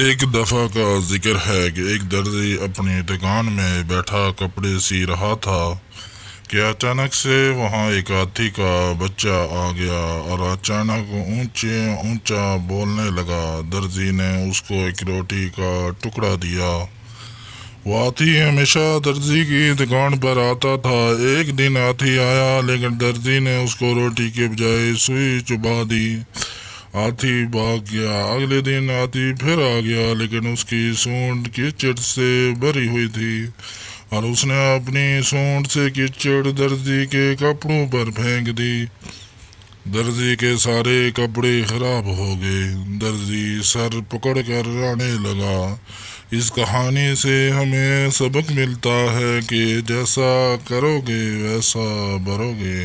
ایک دفعہ کا ذکر ہے کہ ایک درزی اپنی دکان میں بیٹھا کپڑے سی رہا تھا کہ اچانک سے وہاں ایک ہاتھی کا بچہ آ گیا اور اچانک اونچا بولنے لگا۔ درزی نے اس کو ایک روٹی کا ٹکڑا دیا۔ وہ ہاتھی ہمیشہ درزی کی دکان پر آتا تھا۔ ایک دن ہاتھی آیا لیکن درزی نے اس کو روٹی کے بجائے سوئی چبا دی۔ ہاتھی بھاگ گیا۔ اگلے دن ہاتھی پھر آ گیا لیکن اس کی سونڈ کیچڑ سے بھری ہوئی تھی اور اس نے اپنی سونڈ سے کیچڑ درزی کے کپڑوں پر پھینک دی۔ درزی کے سارے کپڑے خراب ہو گئے۔ درزی سر پکڑ کر رونے لگا۔ اس کہانی سے ہمیں سبق ملتا ہے کہ جیسا کرو گے ویسا بھرو گے۔